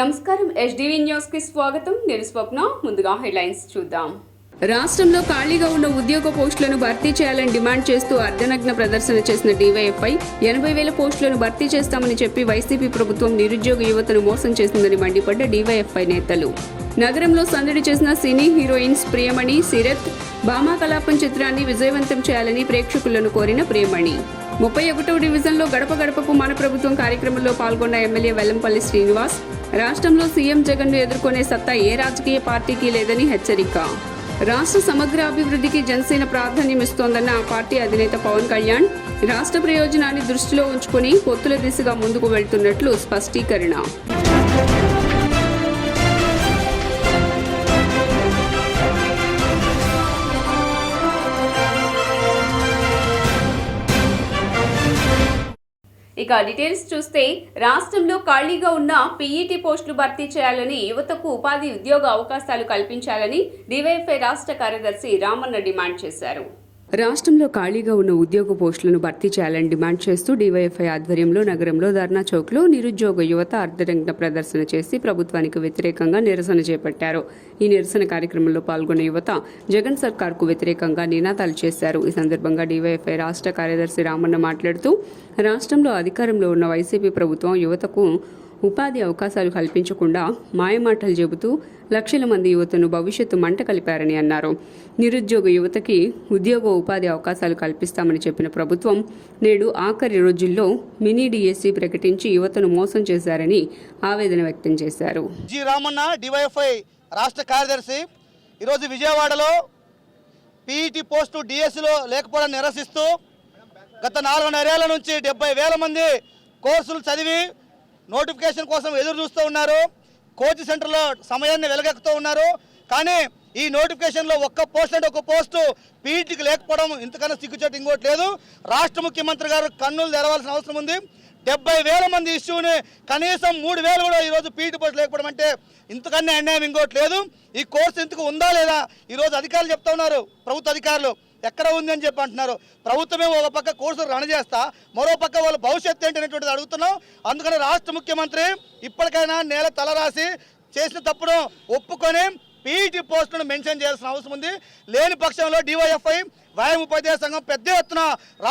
నమస్కారం SDV news కి స్వాగతం. నేను స్వప్న. ముందుగా హెడ్లైన్స్ చూద్దాం. రాష్ట్రంలో ఖాళీగా ఉన్న ఉద్యోగ పోస్టులను భర్తీ చేయాలని డిమాండ్ చేస్తూ అర్ధనగ్న ప్రదర్శన చేసిన డీవైఎఫ్ఐ 80,000 పోస్టులను భర్తీ చేస్తామని చెప్పి వైసీపీ ప్రభుత్వం నిరుద్యోగ యువతను మోసం చేసిందని మండిపడ్డ డీవైఎఫ్ఐ నేతలు. నగరంలో సందడి చేసిన సినీ హీరోయిన్స్ ప్రియమణి, సిరత్, భామా కలాపం చిత్రాన్ని విజయవంతం చేయాలని ప్రేక్షకులను కోరిన ప్రియమణి. 31వ డివిజన్లో గడప గడపకు మన ప్రభుత్వం కార్యక్రమంలో పాల్గొన్న ఎమ్మెల్యే వెల్లంపల్లి శ్రీనివాస్. రాష్ట్రంలో సీఎం జగన్ను ఎదుర్కొనే సత్తా ఏ రాజకీయ పార్టీకి లేదని హెచ్చరిక. రాష్ట్ర సమగ్ర అభివృద్ధికి జనసేన ప్రాధాన్యమిస్తోందన్న ఆ పార్టీ అధినేత పవన్ కళ్యాణ్ రాష్ట్ర ప్రయోజనాన్ని దృష్టిలో ఉంచుకుని పొత్తుల దిశగా ముందుకు వెళ్తున్నట్లు స్పష్టీకరణ. ఇక డీటెయిల్స్ చూస్తే రాష్ట్రంలో ఖాళీగా ఉన్న పీఈటీ పోస్టులు భర్తీ చేయాలని, యువతకు ఉపాధి ఉద్యోగ అవకాశాలు కల్పించాలని డీవైఎఫ్ఐ రాష్ట్ర కార్యదర్శి రామన్న డిమాండ్ చేశారు. రాష్ట్రంలో ఖాళీగా ఉన్న ఉద్యోగ పోస్టులను భర్తీ చేయాలని డిమాండ్ చేస్తూ డీవైఎఫ్ఐ ఆధ్వర్యంలో నగరంలో ధర్నా చౌక్లో నిరుద్యోగ యువత అర్ధనగ్న ప్రదర్శన చేసి ప్రభుత్వానికి వ్యతిరేకంగా నిరసన చేపట్టారు. ఈ నిరసన కార్యక్రమంలో పాల్గొన్న యువత జగన్ సర్కార్కు వ్యతిరేకంగా నినాదాలు చేశారు. ఈ సందర్భంగా డీవైఎఫ్ఐ రాష్ట్ర కార్యదర్శి రామన్న మాట్లాడుతూ రాష్ట్రంలో అధికారంలో ఉన్న వైసీపీ ప్రభుత్వం యువతకు ఉపాధి అవకాశాలు కల్పించకుండా మాయమాటలు చెబుతూ లక్షల మంది యువతను భవిష్యత్తు మంట కలిపారని అన్నారు. నిరుద్యోగ యువతకి ఉద్యోగ ఉపాధి అవకాశాలు కల్పిస్తామని చెప్పిన ప్రభుత్వం నేడు ఆఖరి రోజుల్లో మినీ డిఎస్సి ప్రకటించి యువతను మోసం చేశారని ఆవేదన వ్యక్తం చేశారు. జి రామన్న డివైఎఫ్ఐ రాష్ట్ర కార్యదర్శి ఈరోజు విజయవాడలో పీఈటీ పోస్టు డిఎస్సిలో లేకపోవడాన్ని నిరసిస్తూ గత 4.5 ఏళ్ల నుంచి 70,000 మంది కోర్సులు చదివి నోటిఫికేషన్ కోసం ఎదురు చూస్తూ ఉన్నారు. కోచింగ్ సెంటర్లో సమయాన్ని వెలగెక్కుతూ ఉన్నారు. కానీ ఈ నోటిఫికేషన్లో ఒక్క పోస్టు పీఈటీకి లేకపోవడం ఇంతకన్నా సిగ్గుచేటు ఇంకోటి లేదు. రాష్ట్ర ముఖ్యమంత్రి గారు కన్నులు తెరవాల్సిన అవసరం ఉంది. 70,000 మంది ఇష్యూని కనీసం 3,000 కూడా ఈరోజు పీఈటీ పోస్ట్ లేకపోవడం అంటే ఇంతకన్నా అన్యాయం ఇంకోటి లేదు. ఈ కోర్సు ఇంతకు ఉందా లేదా ఈరోజు అధికారులు చెప్తా ఉన్నారు. ప్రభుత్వ అధికారులు ఎక్కడ ఉంది అని చెప్పి అంటున్నారు. ప్రభుత్వమే ఒక పక్క కోర్సులు రన్ చేస్తా మరో పక్క వాళ్ళ భవిష్యత్తు ఏంటి అనేటువంటిది అడుగుతున్నాం. అందుకని రాష్ట్ర ముఖ్యమంత్రి ఇప్పటికైనా నేల తలరాసి చేసిన తప్పును ఒప్పుకొని పీఈటీ పోస్టులను మెన్షన్ చేయాల్సిన అవసరం ఉంది. లేని పక్షంలో డివైఎఫ్ఐ వ్యాయామ ఉపాధ్యాయ సంఘం పెద్ద ఎత్తున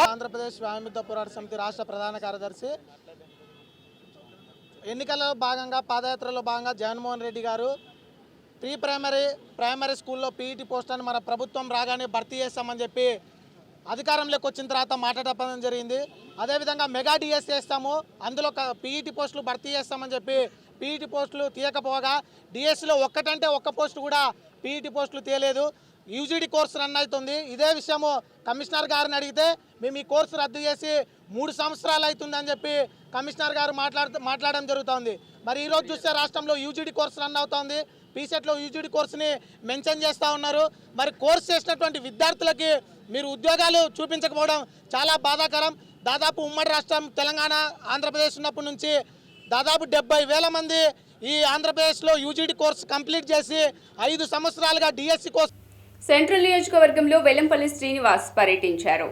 ఆంధ్రప్రదేశ్ వ్యాయామ పోరాట సమితి రాష్ట్ర ప్రధాన కార్యదర్శి. ఎన్నికల్లో భాగంగా పాదయాత్రలో భాగంగా జగన్మోహన్ రెడ్డి గారు ప్రైమరీ స్కూల్లో పీఈటీ పోస్టులను మన ప్రభుత్వం రాగానే భర్తీ చేస్తామని చెప్పి అధికారంలోకి వచ్చిన తర్వాత మాట్లాడడం జరిగింది. అదేవిధంగా మెగా డిఎస్ చేస్తాము, అందులో పీఈటీ పోస్టులు భర్తీ చేస్తామని చెప్పి పీఈటీ పోస్టులు తీయకపోగా డిఎస్సిలో ఒక్కటంటే ఒక్క పోస్టు కూడా పీఈటీ పోస్టులు తీయలేదు. యూజీడీ కోర్సు రన్ అవుతుంది. ఇదే విషయము కమిషనర్ గారిని అడిగితే మేము ఈ కోర్సు రద్దు చేసి 3 సంవత్సరాలు అవుతుందని చెప్పి కమిషనర్ గారు మాట్లాడడం జరుగుతుంది. మరి ఈరోజు చూస్తే రాష్ట్రంలో యూజీడీ కోర్సు రన్ అవుతుంది. పీసెట్లో యూజీడీ కోర్సుని మెన్షన్ చేస్తూ ఉన్నారు. మరి కోర్సు చేసినటువంటి విద్యార్థులకి మీరు ఉద్యోగాలు చూపించకపోవడం చాలా బాధాకరం. దాదాపు ఉమ్మడి రాష్ట్రం తెలంగాణ ఆంధ్రప్రదేశ్ ఉన్నప్పటి నుంచి దాదాపు 70,000 మంది ఈ ఆంధ్రప్రదేశ్లో యూజీడీ కోర్సు కంప్లీట్ చేసి 5 సంవత్సరాలుగా డిఎస్సి కోర్సు. సెంట్రల్ నియోజకవర్గంలో వెల్లంపల్లి శ్రీనివాస్ పర్యటించారు.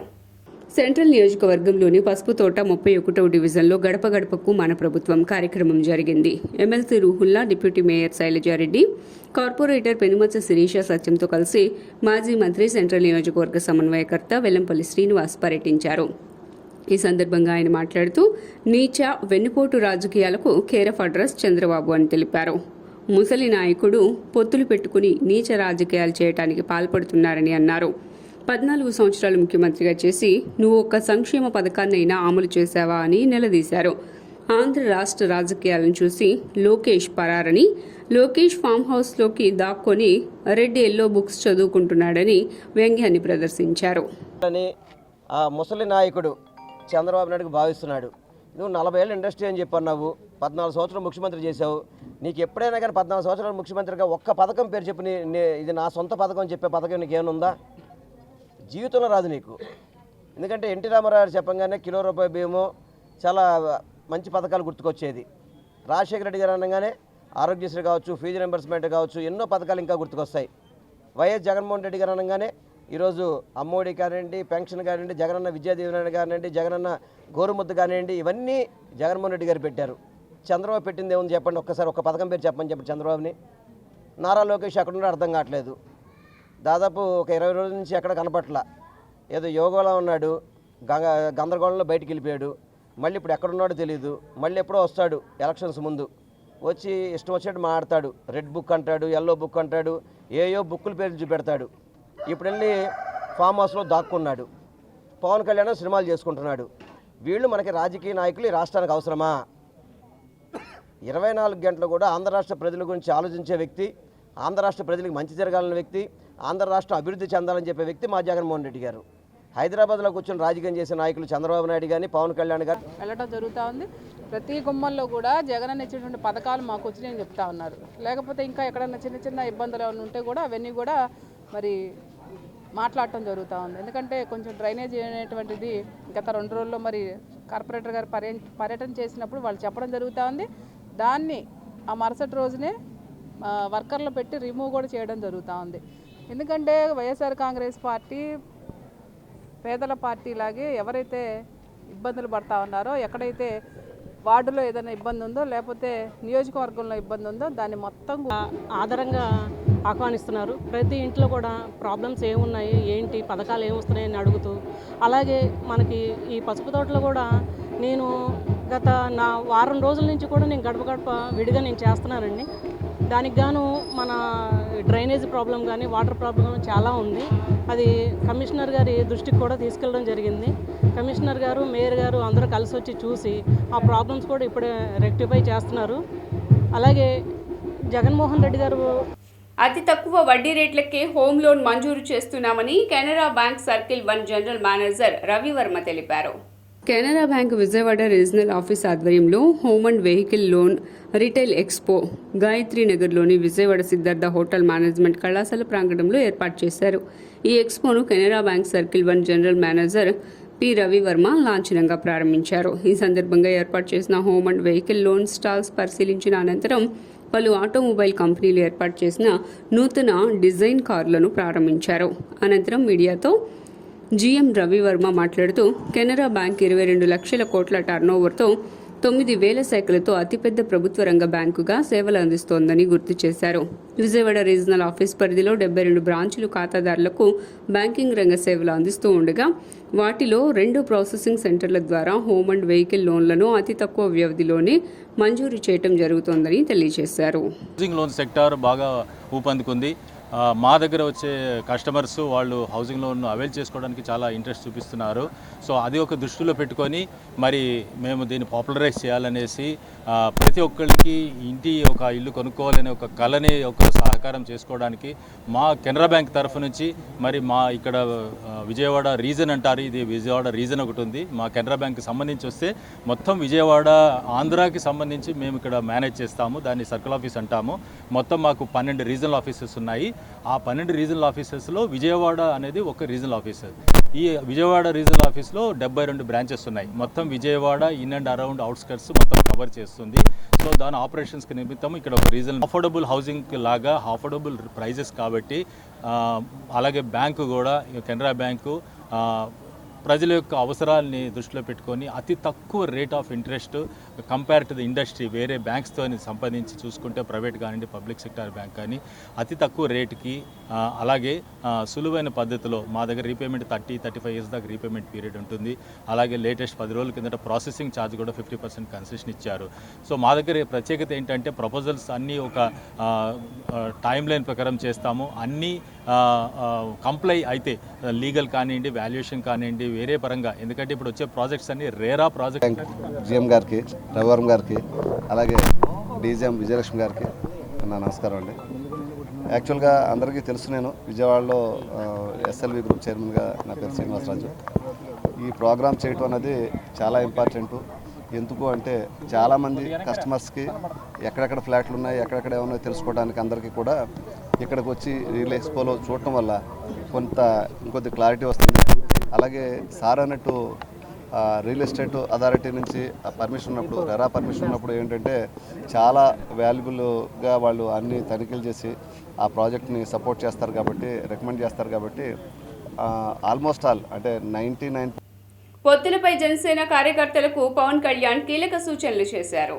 సెంట్రల్ నియోజకవర్గంలోని పసుపు తోట 31వ డివిజన్లో గడప గడపకు మన ప్రభుత్వం కార్యక్రమం జరిగింది. MLC Ruhullah, deputy mayor Sailaja Reddy, corporator Penumatcha Sirisha సత్యంతో కలిసి మాజీ మంత్రి సెంట్రల్ నియోజకవర్గ సమన్వయకర్త వెల్లంపల్లి శ్రీనివాస్ పర్యటించారు. ఈ సందర్భంగా ఆయన మాట్లాడుతూ నీచ వెన్నుపోటు రాజకీయాలకు కేర్ ఆఫ్ అడ్రస్ చంద్రబాబు అని తెలిపారు. ముసలి నాయకుడు పొత్తులు పెట్టుకుని నీచ రాజకీయాలు చేయడానికి పాల్పడుతున్నారని అన్నారు. 14 సంవత్సరాలు ముఖ్యమంత్రిగా చేసి నువ్వు ఒక్క సంక్షేమ పథకాన్నైనా అమలు చేశావా అని నిలదీశారు. ఆంధ్ర రాష్ట్ర రాజకీయాలను చూసి లోకేష్ పరారని, లోకేష్ ఫామ్ హౌస్లోకి దాక్కొని రెడ్ ఎల్లో బుక్స్ చదువుకుంటున్నాడని వ్యంగ్యాన్ని ప్రదర్శించారు. ఆ ముసలి నాయకుడు చంద్రబాబు నాయుడుకు భావిస్తున్నాడు. నువ్వు 40 ఏళ్ళ ఇండస్ట్రీ అని చెప్పన్నావు, 14 సంవత్సరాలు ముఖ్యమంత్రి చేశావు. నీకు ఎప్పుడైనా కానీ 14 సంవత్సరాలు ముఖ్యమంత్రిగా ఒక్క పథకం పేరు చెప్పి ఇది నా సొంత పథకం అని చెప్పే పథకం నీకేమనుందా? జీవితంలో రాదు నీకు. ఎందుకంటే ఎన్టీ రామారావు చెప్పంగానే కిలో రూపాయి బియ్యము చాలా మంచి పథకాలు గుర్తుకొచ్చేది. రాజశేఖర రెడ్డి గారు అనగానే ఆరోగ్యశ్రీ కావచ్చు, ఫీజు రింబర్స్మెంట్ కావచ్చు, ఎన్నో పథకాలు ఇంకా గుర్తుకొస్తాయి. వైఎస్ జగన్మోహన్ రెడ్డి గారు అనగానే ఈరోజు అమ్మఒడి కానివ్వండి, పెన్షన్ కానివ్వండి, జగనన్న విద్యా దీవెన కానివ్వండి, జగనన్న గోరుముద్ద కానివ్వండి, ఇవన్నీ జగన్మోహన్ రెడ్డి గారు పెట్టారు. చంద్రబాబు పెట్టింది ఏముంది చెప్పండి, ఒక్కసారి ఒక పథకం పేరు చెప్పమని చెప్పండి చంద్రబాబుని. నారా లోకేష్ ఎక్కడున్నా అర్థం కావట్లేదు. దాదాపు ఒక 20 రోజుల నుంచి ఎక్కడ కనపట్ల, ఏదో యోగాలో ఉన్నాడు, గందరగోళంలో బయటికి వెళ్ళిపోయాడు. మళ్ళీ ఇప్పుడు ఎక్కడున్నాడో తెలియదు. మళ్ళీ ఎప్పుడో వస్తాడు ఎలక్షన్స్ ముందు, వచ్చి ఇష్టం వచ్చినట్టు మాట్లాడతాడు. రెడ్ బుక్ అంటాడు, ఎల్లో బుక్ అంటాడు, ఏయో బుక్కుల పేర్లు చూపెడతాడు. ఇప్పుడు వెళ్ళి ఫామ్ హౌస్లో దాక్కున్నాడు. పవన్ కళ్యాణ్ సినిమాలు చేసుకుంటున్నాడు. వీళ్ళు మనకి రాజకీయ నాయకులు ఈ రాష్ట్రానికి అవసరమా? 24 గంటలు కూడా ఆంధ్ర రాష్ట్ర ప్రజల గురించి ఆలోచించే వ్యక్తి, ఆంధ్ర రాష్ట్ర ప్రజలకు మంచి జరగాలన్న వ్యక్తి, ఆంధ్ర రాష్ట్రం అభివృద్ధి చెందాలని చెప్పే వ్యక్తి మా జగన్మోహన్ రెడ్డి గారు. హైదరాబాద్లో కూర్చొని రాజకీయం చేసే నాయకులు చంద్రబాబు నాయుడు కానీ పవన్ కళ్యాణ్ గారు వెళ్ళటం జరుగుతూ ఉంది. ప్రతి గుమ్మంలో కూడా జగన్ ఇచ్చేటువంటి పథకాలు మాకు వచ్చినాయని చెప్తా ఉన్నారు. లేకపోతే ఇంకా ఎక్కడైనా చిన్న చిన్న ఇబ్బందులు ఏమైనా ఉంటే కూడా అవన్నీ కూడా మరి మాట్లాడటం జరుగుతూ ఉంది. ఎందుకంటే కొంచెం డ్రైనేజ్ అనేటువంటిది గత 2 రోజుల్లో మరి కార్పొరేటర్ గారు పర్యటన చేసినప్పుడు వాళ్ళు చెప్పడం జరుగుతూ ఉంది. దాన్ని ఆ మరుసటి రోజునే వర్కర్లు పెట్టి రిమూవ్ కూడా చేయడం జరుగుతూ ఉంది. ఎందుకంటే వైఎస్ఆర్ కాంగ్రెస్ పార్టీ పేదల పార్టీ లాగే ఎవరైతే ఇబ్బందులు పడతా ఉన్నారో, ఎక్కడైతే వార్డులో ఏదైనా ఇబ్బంది ఉందో లేకపోతే నియోజకవర్గంలో ఇబ్బంది ఉందో దాన్ని మొత్తం ఆధారంగా ఆహ్వానిస్తున్నారు. ప్రతి ఇంట్లో కూడా ప్రాబ్లమ్స్ ఏమున్నాయి, ఏంటి పథకాలు ఏమొస్తున్నాయని అడుగుతూ, అలాగే మనకి ఈ పసుపు తోటలో కూడా నేను గత వారం రోజుల నుంచి కూడా నేను గడప గడప విడిగా నేను చేస్తున్నానండి. దానికి గాను మన డ్రైనేజ్ ప్రాబ్లం కానీ వాటర్ ప్రాబ్లం చాలా ఉంది. అది కమిషనర్ గారి దృష్టికి కూడా తీసుకెళ్ళడం జరిగింది. కమిషనర్ గారు, మేయర్ గారు అందరూ కలిసి వచ్చి చూసి ఆ ప్రాబ్లమ్స్ కూడా ఇప్పుడే రెక్టిఫై చేస్తున్నారు. అలాగే జగన్మోహన్ రెడ్డి గారు అతి తక్కువ వడ్డీ రేట్లకే హోమ్ లోన్ మంజూరు చేస్తున్నామని Canara bank circle 1 general manager Ravi Varma తెలిపారు. Canara bank Vijayawada regional office ఆధ్వర్యంలో home and vehicle loan retail expo Gayatri నగర్లోని విజయవాడ సిద్ధార్థ హోటల్ మేనేజ్మెంట్ కళాశాల ప్రాంగణంలో ఏర్పాటు చేశారు. ఈ ఎక్స్పోను Canara bank circle 1 general manager P Ravi Varma లాంఛనంగా ప్రారంభించారు. ఈ సందర్భంగా ఏర్పాటు చేసిన home and vehicle loan stalls పరిశీలించిన అనంతరం పలు ఆటోమొబైల్ కంపెనీలు ఏర్పాటు చేసిన నూతన డిజైన్ కార్లను ప్రారంభించారు. అనంతరం మీడియాతో జీఎం రవివర్మ మాట్లాడుతూ కెనరా బ్యాంక్ 22 లక్షల కోట్ల టర్నోవర్తో 9,000 శాఖలతో అతిపెద్ద ప్రభుత్వ రంగ బ్యాంకుగా సేవలు అందిస్తోందని గుర్తు చేశారు. విజయవాడ రీజనల్ ఆఫీస్ పరిధిలో 72 బ్రాంచులు ఖాతాదారులకు బ్యాంకింగ్ రంగ సేవలు అందిస్తూ ఉండగా వాటిలో 2 ప్రాసెసింగ్ సెంటర్ల ద్వారా హోమ్ అండ్ వెహికల్ లోన్లను అతి తక్కువ వ్యవధిలోనే మంజూరు చేయడం జరుగుతోందని తెలియజేశారు. హౌసింగ్ లోన్ సెక్టార్ బాగా ఊపందుకుంది. మా దగ్గర వచ్చే కస్టమర్స్ వాళ్ళు హౌసింగ్ లోన్ అవైల్ చేసుకోవడానికి చాలా ఇంట్రెస్ట్ చూపిస్తున్నారు. సో అది ఒక దృష్టిలో పెట్టుకొని మరి మేము దీన్ని పాపులరైజ్ చేయాలనేసి ప్రతి ఒక్కరికి ఒక ఇల్లు కొనుక్కోవాలనే ఒక కళని ఒక సహకారం చేసుకోవడానికి మా కెనరా బ్యాంక్ తరఫు నుంచి మరి మా ఇక్కడ విజయవాడ రీజన్ అంటారు, ఇది విజయవాడ రీజన్ ఒకటి ఉంది. మా కెనరా బ్యాంక్కి సంబంధించి వస్తే మొత్తం విజయవాడ ఆంధ్రాకి సంబంధించి మేము ఇక్కడ మేనేజ్ చేస్తాము. దాన్ని సర్కిల్ ఆఫీస్ అంటాము. మొత్తం మాకు 12 రీజనల్ ఆఫీసెస్ ఉన్నాయి. ఆ 12 రీజనల్ ఆఫీసెస్లో విజయవాడ అనేది ఒక రీజనల్ ఆఫీసర్. ఈ విజయవాడ రీజనల్ ఆఫీస్లో 72 బ్రాంచెస్ ఉన్నాయి. మొత్తం Vijayawada in and around outskirts మొత్తం కవర్ చేస్తుంది. సో దాని ఆపరేషన్స్కి నిమిత్తం ఇక్కడ ఒక రీజనల్ అఫోర్డబుల్ హౌసింగ్ లాగా అఫోర్డబుల్ ప్రైజెస్ కాబట్టి అలాగే బ్యాంకు కూడా కెనరా బ్యాంకు ప్రజల యొక్క అవసరాలని దృష్టిలో పెట్టుకొని అతి తక్కువ rate of interest compare to the industry వేరే బ్యాంక్స్తో సంపాదించి చూసుకుంటే ప్రైవేట్ కానివ్వండి పబ్లిక్ సెక్టార్ బ్యాంక్ కానీ అతి తక్కువ రేటుకి అలాగే సులువైన పద్ధతిలో మా దగ్గర రీపేమెంట్ 30-35 ఇయర్స్ దాకా రీపేమెంట్ పీరియడ్ ఉంటుంది. అలాగే లేటెస్ట్ 10 రోజుల కిందట ప్రాసెసింగ్ ఛార్జ్ కూడా 50% కన్సెషన్ ఇచ్చారు. సో మా దగ్గర ప్రత్యేకత ఏంటంటే ప్రపోజల్స్ అన్నీ ఒక టైం లైన్ ప్రకారం చేస్తాము. అన్నీ కంప్లై అయితే లీగల్ కానివ్వండి వాల్యుయేషన్ కానివ్వండి వేరే పరంగా, ఎందుకంటే ఇప్పుడు వచ్చే ప్రాజెక్ట్స్ అన్ని రేరా ప్రాజెక్ట్. జిఎం గారికి, రవివర్మ గారికి, అలాగే డీజీఎం విజయలక్ష్మి గారికి నా నమస్కారం అండి. యాక్చువల్గా అందరికీ తెలుసు, నేను విజయవాడలో ఎస్ఎల్వి గ్రూప్ చైర్మన్గా నా పేరు శ్రీనివాసరాజు. ఈ ప్రోగ్రామ్ చేయటం అనేది చాలా ఇంపార్టెంటు. ఎందుకు అంటే చాలామంది కస్టమర్స్కి ఎక్కడెక్కడ ఫ్లాట్లు ఉన్నాయి, ఎక్కడెక్కడ ఏమన్నాయో తెలుసుకోవడానికి అందరికీ కూడా ఇక్కడికి వచ్చి రియల్ ఎక్స్పోలో చూడటం వల్ల ఇంకొద్ది క్లారిటీ వస్తుంది. అలాగే సార్ అన్నట్టు రియల్ ఎస్టేట్ అథారిటీ నుంచి పర్మిషన్ ఉన్నప్పుడు, రెరా పర్మిషన్ ఉన్నప్పుడు ఏంటంటే చాలా వాల్యుబుల్గా వాళ్ళు అన్ని తనిఖీలు చేసి ఆ ప్రాజెక్ట్ని సపోర్ట్ చేస్తారు కాబట్టి, రికమెండ్ చేస్తారు కాబట్టి ఆల్మోస్ట్ ఆల్ అంటే 99. పొత్తులపై జనసేన కార్యకర్తలకు పవన్ కళ్యాణ్ కీలక సూచనలు చేశారు.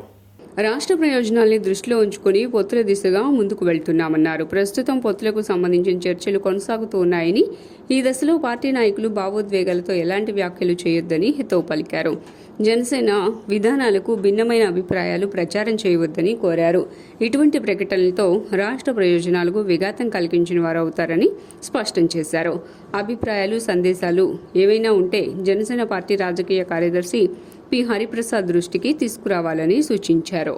రాష్ట్ర ప్రయోజనాల్ని దృష్టిలో ఉంచుకొని పొత్తుల దిశగా ముందుకు వెళ్తున్నామన్నారు. ప్రస్తుతం పొత్తులకు సంబంధించిన చర్చలు కొనసాగుతూ ఉన్నాయని, ఈ దశలో పార్టీ నాయకులు భావోద్వేగాలతో ఎలాంటి వ్యాఖ్యలు చేయొద్దని హితవు పలికారు. జనసేన విధానాలకు భిన్నమైన అభిప్రాయాలు ప్రచారం చేయవద్దని కోరారు. ఇటువంటి ప్రకటనలతో రాష్ట్ర ప్రయోజనాలకు విఘాతం కలిగించిన వారు అవుతారని స్పష్టం చేశారు. అభిప్రాయాలు, సందేశాలు ఏవైనా ఉంటే జనసేన పార్టీ రాజకీయ కార్యదర్శి పి హరిప్రసాద్ దృష్టికి తీసుకురావాలని సూచించారు.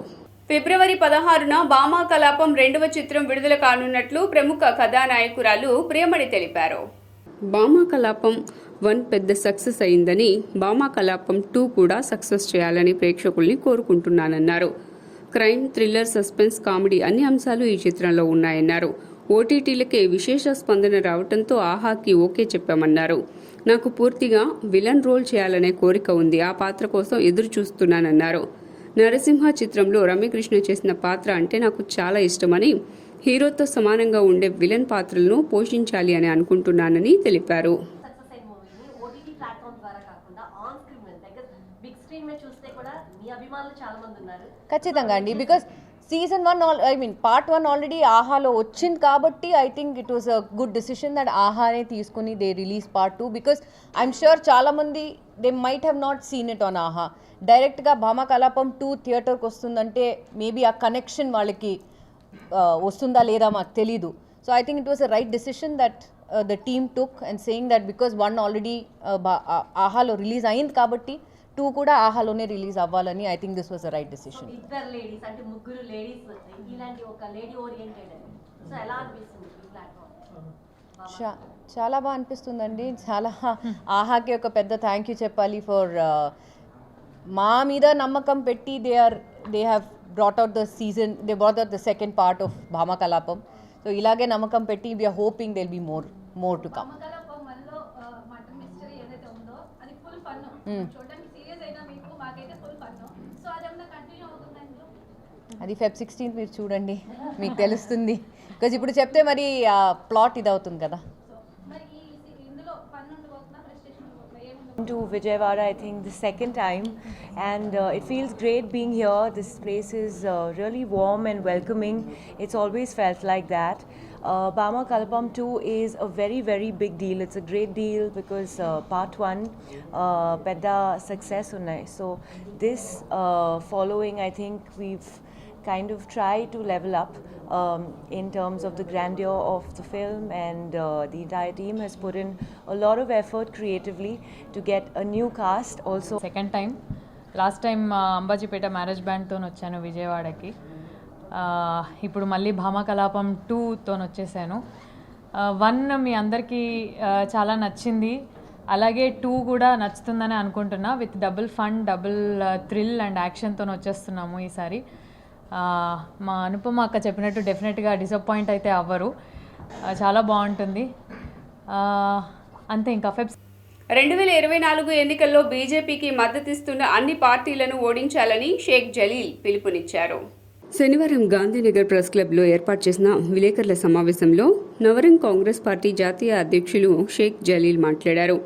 ఫిబ్రవరి 16న భామా కలాపం 2వ చిత్రం విడుదల కానున్నట్లు ప్రముఖ కథానాయకురాలు ప్రియమణి తెలిపారు. భామా కలాపం 1 పెద్ద సక్సెస్ అయిందని, భామా కలాపం 2 కూడా సక్సెస్ చేయాలని ప్రేక్షకుల్ని కోరుకుంటున్నానన్నారు. క్రైమ్, థ్రిల్లర్, సస్పెన్స్, కామెడీ అన్ని అంశాలు ఈ చిత్రంలో ఉన్నాయన్నారు. ఓటీటీలకే విశేష స్పందన రావడంతో ఆహాకి ఓకే చెప్పామన్నారు. నాకు పూర్తిగా విలన్ రోల్ చేయాలనే కోరిక ఉంది. ఆ పాత్ర కోసం ఎదురు చూస్తున్నానన్నారు. నరసింహ చిత్రంలో రమ్యకృష్ణ చేసిన పాత్ర అంటే నాకు చాలా ఇష్టమని, హీరోతో సమానంగా ఉండే విలన్ పాత్రలను పోషించాలి అని అనుకుంటున్నానని తెలిపారు. ఖచ్చితంగా అండి, బికాస్ సీజన్ 1 పార్ట్ 1 ఆల్రెడీ ఆహాలో వచ్చింది కాబట్టి I think it was a good decision that ఆహానే తీసుకుని they release part 2. Because I'm sure చాలామంది they might have not seen it on Aha. డైరెక్ట్గా భామా కలాపం 2 థియేటర్కి వస్తుందంటే మేబీ ఆ కనెక్షన్ వాళ్ళకి వస్తుందా లేదా మాకు తెలీదు. So I think it was a right decision that the team took and saying that because 1 already ఆహాలో రిలీజ్ అయింది కాబట్టి 2 కూడా ఆహాలోనే రిలీజ్ అవ్వాలని I think this was a right decision. చాలా బాగా అనిపిస్తుందండి. చాలా ఆహాకి ఒక పెద్ద థ్యాంక్ యూ చెప్పాలి ఫర్ మా మీద నమ్మకం పెట్టి they have brought out the second part of Bhama Kalapam. So ఇలాగే నమ్మకం పెట్టి we are hoping there be more to come. అది Feb 16th మీరు చూడండి, మీకు తెలుస్తుంది. బికాజ్ ఇప్పుడు చెప్తే మరి ప్లాట్ ఇది అవుతుంది కదా. To Vijayawada, I think the second time, and it feels great being here. This place is really warm and welcoming. It's always felt like that. Bama Kalapam 2 is a very, very big deal. It's a great deal because part 1 pedda success unnai. So this following, I think we've kind of tried to level up in terms of the grandeur of the film, and the entire team has put in a lot of effort creatively to get a new cast also. Second time, last time Ambajipeta marriage బ్యాండ్తో వచ్చాను విజయవాడకి. ఇప్పుడు మళ్ళీ భామా కలాపం 2తో వచ్చేసాను. 1 మీ అందరికీ చాలా నచ్చింది, అలాగే 2 కూడా నచ్చుతుందని అనుకుంటున్నా. With double fun, double thrill and యాక్షన్తో వచ్చేస్తున్నాము ఈసారి. మా అనుపమ అక్క చెప్పినట్టు డెఫినెట్గా డిసప్పాయింట్ అయితే అవ్వరు, చాలా బాగుంటుంది. అంతే. ఇంకా Feb 2024 ఎన్నికల్లో బీజేపీకి మద్దతిస్తున్న అన్ని పార్టీలను ఓడించాలని షేక్ జలీల్ పిలుపునిచ్చారు. శనివారం గాంధీనగర్ ప్రెస్ క్లబ్లో ఏర్పాటు చేసిన విలేకరుల సమావేశంలో నవరంగ్ కాంగ్రెస్ పార్టీ జాతీయ అధ్యక్షులు షేక్ జలీల్ మాట్లాడారు.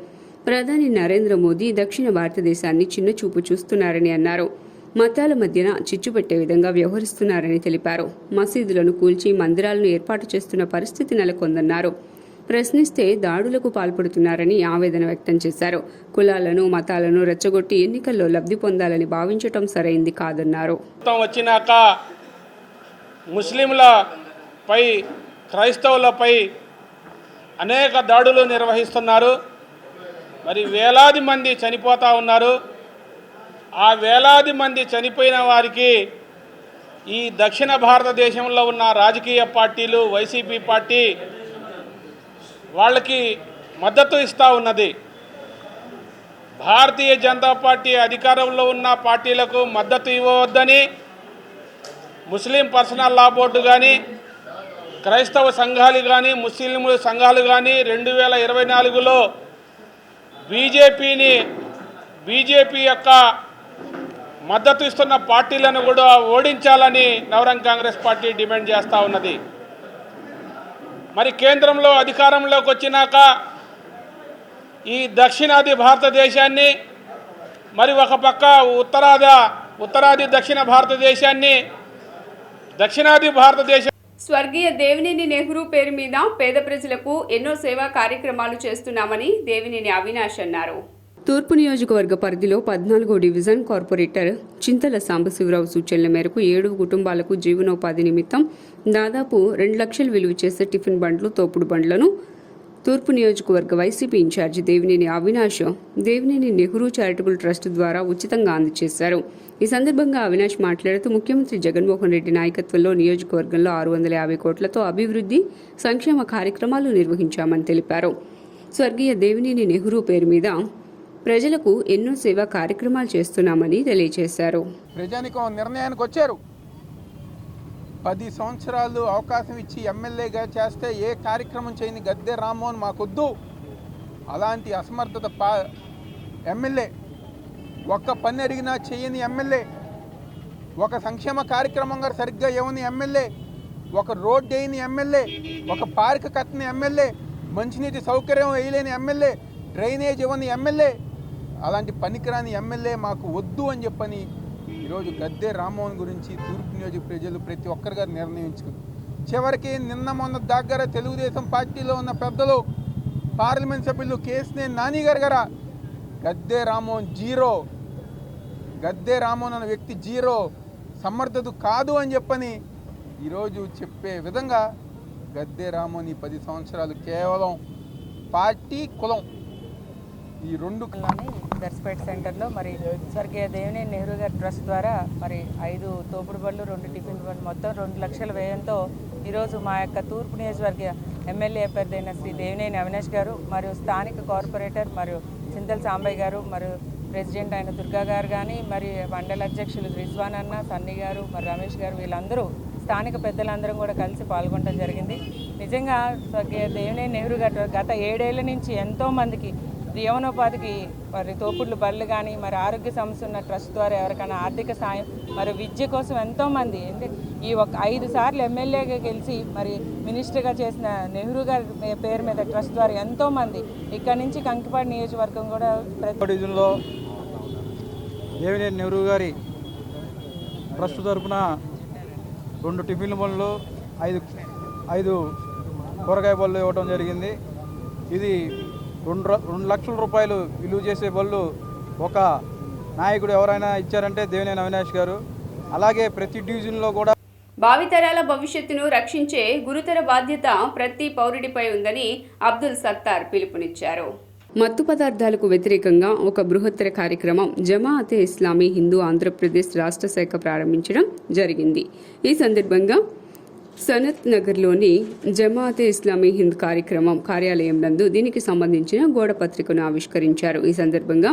ప్రధాని నరేంద్ర మోదీ దక్షిణ భారతదేశాన్ని చిన్నచూపు చూస్తున్నారని అన్నారు. మతాల మధ్యన చిచ్చుపెట్టే విధంగా వ్యవహరిస్తున్నారని తెలిపారు. మసీదులను కూల్చి మందిరాలను ఏర్పాటు చేస్తున్న పరిస్థితి నెలకొందన్నారు. ప్రశ్నిస్తే దాడులకు పాల్పడుతున్నారని ఆవేదన వ్యక్తం చేశారు. కులాలను, మతాలను రెచ్చగొట్టి ఎన్నికల్లో లబ్ధి పొందాలని భావించటం సరైంది కాదన్నారు. వచ్చినాక ముస్లింలపై, క్రైస్తవులపై అనేక దాడులు నిర్వహిస్తున్నారు. మరి వేలాది మంది చనిపోతూ ఉన్నారు. ఆ వేలాది మంది చనిపోయిన వారికి ఈ దక్షిణ భారతదేశంలో ఉన్న రాజకీయ పార్టీలు, వైసీపీ పార్టీ వాళ్ళకి మద్దతు ఇస్తూ ఉన్నది. భారతీయ జనతా పార్టీ అధికారంలో ఉన్న పార్టీలకు మద్దతు ఇవ్వవద్దని ముస్లిం పర్సనల్ లా బోర్డు కానీ, క్రైస్తవ సంఘాలు కానీ, ముస్లింల సంఘాలు కానీ 2024లో బీజేపీ యొక్క మద్దతు ఇస్తున్న పార్టీలను కూడా ఓడించాలని నవరంగ్ కాంగ్రెస్ పార్టీ డిమాండ్ చేస్తూ ఉన్నది. మరి కేంద్రంలో అధికారంలోకి వచ్చినాక ఈ దక్షిణాది భారతదేశాన్ని, మరి ఒక పక్క ఉత్తరాది ఉత్తరాది దక్షిణ భారతదేశాన్ని దక్షిణాది భారతదేశం స్వర్గీయ దేవినేని నెహ్రూ పేరు మీద పేద ప్రజలకు ఎన్నో సేవా కార్యక్రమాలు చేస్తున్నామని దేవినేని అవినాష్ అన్నారు. తూర్పు నియోజకవర్గ పరిధిలో 14వ డివిజన్ కార్పొరేటర్ చింతల సాంబశివరావు సూచనల మేరకు 7 కుటుంబాలకు జీవనోపాధి నిమిత్తం దాదాపు 2 లక్షలు విలువ చేసే టిఫిన్ బండ్లు, తోపుడు బండ్లను తూర్పు నియోజకవర్గ YCP in charge Devineni Avinash Devineni Nehru charitable trust ద్వారా ఉచితంగా అందజేశారు. ఈ సందర్భంగా అవినాష్ మాట్లాడుతూ ముఖ్యమంత్రి జగన్మోహన్ రెడ్డి నాయకత్వంలో నియోజకవర్గంలో 650 కోట్లతో అభివృద్ధి, సంక్షేమ కార్యక్రమాలు నిర్వహించామని తెలిపారు. స్వర్గీయ దేవినేని నెహ్రూ పేరు మీద ప్రజలకు ఎన్నో సేవా కార్యక్రమాలు చేస్తున్నామని తెలియజేశారు. ప్రజానికం నిర్ణయానికి వచ్చారు. 10 సంవత్సరాలు అవకాశం ఇచ్చి ఎమ్మెల్యేగా చేస్తే ఏ కార్యక్రమం చేయని గద్దె రామ్మోహన్ మాకొద్దు. అలాంటి అసమర్థత ఎమ్మెల్యే, ఒక్క పని అడిగినా చేయని ఎమ్మెల్యే, ఒక సంక్షేమ కార్యక్రమంగా సరిగ్గా ఇవ్వని ఎమ్మెల్యే, ఒక రోడ్డు వేయని ఎమ్మెల్యే, ఒక పార్క్ కట్టని ఎమ్మెల్యే, మంచినీటి సౌకర్యం వేయలేని ఎమ్మెల్యే, డ్రైనేజ్ ఇవ్వని ఎమ్మెల్యే, అలాంటి పనికిరాని ఎమ్మెల్యే మాకు వద్దు అని చెప్పని ఈరోజు గద్దె రామ్మోహన్ గురించి తూర్పు నియోజక ప్రజలు ప్రతి ఒక్కరిగా నిర్ణయించుకుంది. చివరికి నిన్న మొన్న దగ్గర తెలుగుదేశం పార్టీలో ఉన్న పెద్దలు, పార్లమెంట్ సభ్యులు కేసినేని నాని గారు గద్దె రామ్మోహన్ జీరో, గద్దె రామ్మోహన్ అనే వ్యక్తి జీరో, సమర్థత కాదు అని చెప్పని ఈరోజు చెప్పే విధంగా గద్దె రామ్మోహన్ ఈ 10 సంవత్సరాలు కేవలం పార్టీ, కులం ఈ 2 దర్శపేట సెంటర్లో మరి స్వర్గీయ దేవినేని నెహ్రూ గారి ట్రస్ట్ ద్వారా మరి 5 తోపుడు బళ్ళు, 2 టిఫిన్ బళ్ళు, మొత్తం 2 లక్షల వ్యయంతో ఈరోజు మా యొక్క తూర్పు నియోజకవర్గ ఎమ్మెల్యే అభ్యర్థి శ్రీ దేవినేని అవినాష్ గారు మరియు స్థానిక కార్పొరేటర్ మరియు చింతల సాంబయ్య గారు మరియు ప్రెసిడెంట్ అయిన దుర్గా గారు కానీ మరి మండల అధ్యక్షులు రిజ్వాన్ అన్న, సన్నీ గారు, మరి రమేష్ గారు, వీళ్ళందరూ స్థానిక పెద్దలందరం కూడా కలిసి పాల్గొనడం జరిగింది. నిజంగా స్వర్గీయ దేవినేని నెహ్రూ గారు గత 7 ఏళ్ల నుంచి ఎంతోమందికి జీవనోపాధికి మరి తోపుడులు బళ్ళు కానీ మరి ఆరోగ్య సమస్య ఉన్న ట్రస్ట్ ద్వారా ఎవరికైనా ఆర్థిక సాయం మరి విద్య కోసం ఎంతోమంది ఈ 5 సార్లు ఎమ్మెల్యేగా గెలిచి మరి మినిస్టర్గా చేసిన నెహ్రూ గారి పేరు మీద ట్రస్ట్ ద్వారా ఎంతోమంది ఇక్కడ నుంచి కంకిపాడు నియోజకవర్గం కూడా డివిజన్లో దేవినేని నెహ్రూ గారి ట్రస్ట్ తరఫున 2 టిఫిన్ బళ్ళు, 5 కూరగాయ బళ్ళు ఇవ్వడం జరిగింది. ఇది 2 లక్షల రూపాయలు విలువ చేసే బళ్ళు ఒక నాయకుడు ఎవరైనా ఇచ్చారంటే దేవినేని అవినాష్ గారు. అలాగే ప్రతి డివిజన్లో కూడా భావితరాల భవిష్యత్తును రక్షించే గురుతర బాధ్యత ప్రతి పౌరుడిపై ఉందని అబ్దుల్ సత్తార్ పిలుపునిచ్చారు. మత్తు పదార్థాలకు వ్యతిరేకంగా ఒక బృహత్తర కార్యక్రమం జమాఅతే ఇస్లామీ హిందూ ఆంధ్రప్రదేశ్ రాష్ట్ర శాఖ ప్రారంభించడం జరిగింది. ఈ సందర్భంగా సనత్ నగర్లోని జమాఅతే ఇస్లామీ హింద్ కార్యాలయం నందు దీనికి సంబంధించిన గోడ పత్రికను ఆవిష్కరించారు. ఈ సందర్భంగా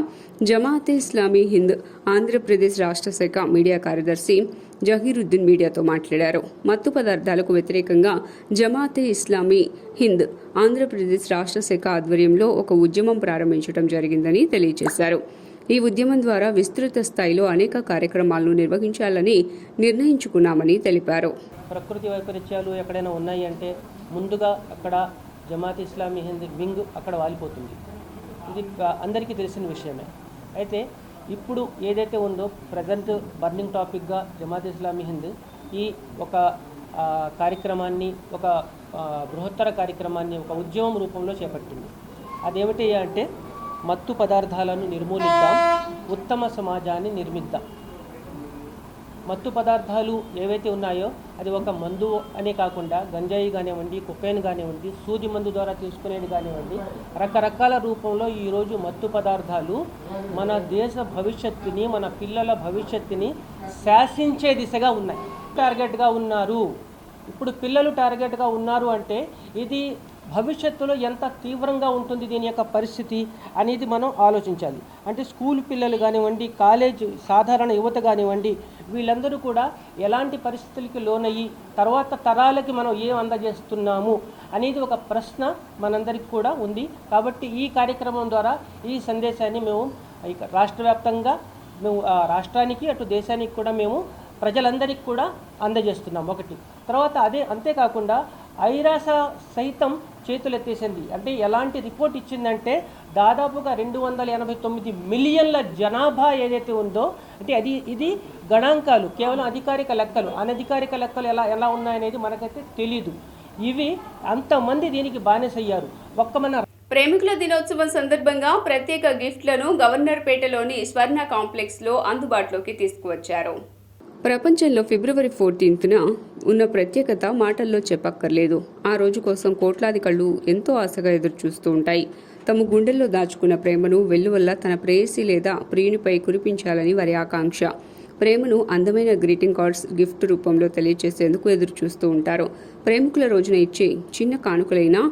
జమాఅతే ఇస్లామీ హింద్ ఆంధ్రప్రదేశ్ రాష్ట్ర శాఖ మీడియా కార్యదర్శి జహీరుద్దీన్ మీడియాతో మాట్లాడారు. మత్తు పదార్థాలకు వ్యతిరేకంగా జమాఅతే ఇస్లామీ హింద్ ఆంధ్రప్రదేశ్ రాష్ట్ర శాఖ ఆధ్వర్యంలో ఒక ఉద్యమం ప్రారంభించడం జరిగిందని తెలియజేశారు. ఈ ఉద్యమం ద్వారా విస్తృత స్థాయిలో అనేక కార్యక్రమాలను నిర్వహించాలని నిర్ణయించుకున్నామని తెలిపారు. ప్రకృతి వైపరీత్యాలు ఎక్కడైనా ఉన్నాయి అంటే ముందుగా అక్కడ జమాత్ ఇస్లామీ హింద్ వింగ్ అక్కడ వాలిపోతుంది. ఇది అందరికీ తెలిసిన విషయమే. అయితే ఇప్పుడు ఏదైతే ఉందో ప్రజెంట్ బర్నింగ్ టాపిక్గా జమాత్ ఇస్లామీ హింద్ ఈ ఒక కార్యక్రమాన్ని, ఒక బృహత్తర కార్యక్రమాన్ని ఒక ఉద్యమం రూపంలో చేపట్టింది. అదేమిటి అంటే మత్తు పదార్థాలను నిర్మూలిద్దాం, ఉత్తమ సమాజాన్ని నిర్మిద్దాం. మత్తు పదార్థాలు ఏవైతే ఉన్నాయో అది ఒక మందు అనే కాకుండా గంజాయి కానివ్వండి, కొకైన్ కానివ్వండి, సూది మందు ద్వారా తీసుకునేది కానివ్వండి, రకరకాల రూపంలో ఈరోజు మత్తు పదార్థాలు మన దేశ భవిష్యత్తుని, మన పిల్లల భవిష్యత్తుని శాసించే దిశగా ఉన్నాయి. టార్గెట్గా ఉన్నారు. ఇప్పుడు పిల్లలు టార్గెట్గా ఉన్నారు అంటే ఇది భవిష్యత్తులో ఎంత తీవ్రంగా ఉంటుంది దీని యొక్క పరిస్థితి అనేది మనం ఆలోచించాలి. అంటే స్కూల్ పిల్లలు కానివ్వండి, కాలేజ్ సాధారణ యువత కానివ్వండి, వీళ్ళందరూ కూడా ఎలాంటి పరిస్థితులకి లోనయ్యి తర్వాత తరాలకి మనం ఏం అందజేస్తున్నాము అనేది ఒక ప్రశ్న మనందరికీ కూడా ఉంది. కాబట్టి ఈ కార్యక్రమం ద్వారా ఈ సందేశాన్ని మేము రాష్ట్ర వ్యాప్తంగా మేము రాష్ట్రానికి అటు దేశానికి కూడా మేము ప్రజలందరికీ కూడా అందజేస్తున్నాం. ఒకటి తర్వాత అంతేకాకుండా ఐరాస సైతం చేతులు ఎత్తేసింది. అంటే ఎలాంటి రిపోర్ట్ ఇచ్చిందంటే దాదాపుగా 289 మిలియన్ల జనాభా ఏదైతే ఉందో, అంటే ఇది గణాంకాలు, కేవలం అధికారిక లెక్కలు. అనధికారిక లెక్కలు ఎలా ఉన్నాయనేది మనకైతే తెలీదు. ఇవి అంతమంది దీనికి బానిసయ్యారు. మన ప్రేమికుల దినోత్సవం సందర్భంగా ప్రత్యేక గిఫ్ట్లను గవర్నర్పేటలోని స్వర్ణ కాంప్లెక్స్లో అందుబాటులోకి తీసుకువచ్చారు. ప్రపంచంలో ఫిబ్రవరి 14న ఉన్న ప్రత్యేకత మాటల్లో చెప్పక్కర్లేదు. ఆ రోజు కోసం కోట్లాది కళ్ళు ఎంతో ఆశగా ఎదురుచూస్తూ ఉంటాయి. తమ గుండెల్లో దాచుకున్న ప్రేమను వెల్లువల్ల తన ప్రేయసి లేదా ప్రియునిపై కురిపించాలని వారి ఆకాంక్ష. ప్రేమను అందమైన గ్రీటింగ్ కార్డ్స్ గిఫ్ట్ రూపంలో తెలియజేసేందుకు ఎదురు చూస్తూ ఉంటారు. ప్రేమికుల రోజున ఇచ్చే చిన్న కానుకలైనా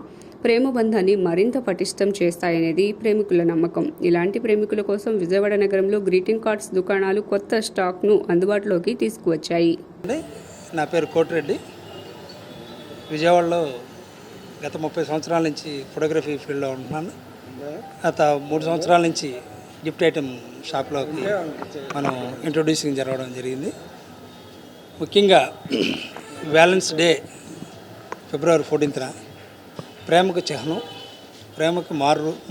ప్రేమ బంధాన్ని మరింత పటిష్టం చేస్తాయనేది ప్రేమికుల నమ్మకం. ఇలాంటి ప్రేమికుల కోసం విజయవాడ నగరంలో గ్రీటింగ్ కార్డ్స్ దుకాణాలు కొత్త స్టాక్ను అందుబాటులోకి తీసుకువచ్చాయి. నా పేరు కోటిరెడ్డి. విజయవాడలో గత 30 సంవత్సరాల నుంచి ఫోటోగ్రఫీ ఫీల్డ్లో ఉంటున్నాను. గత 3 సంవత్సరాల నుంచి గిఫ్ట్ ఐటెం షాప్లోకి మనం ఇంట్రొడ్యూసింగ్ జరగడం జరిగింది. ముఖ్యంగా వ్యాలెన్స్ డే ఫిబ్రవరి 14న ప్రేమకు చిహ్నం, ప్రేమకు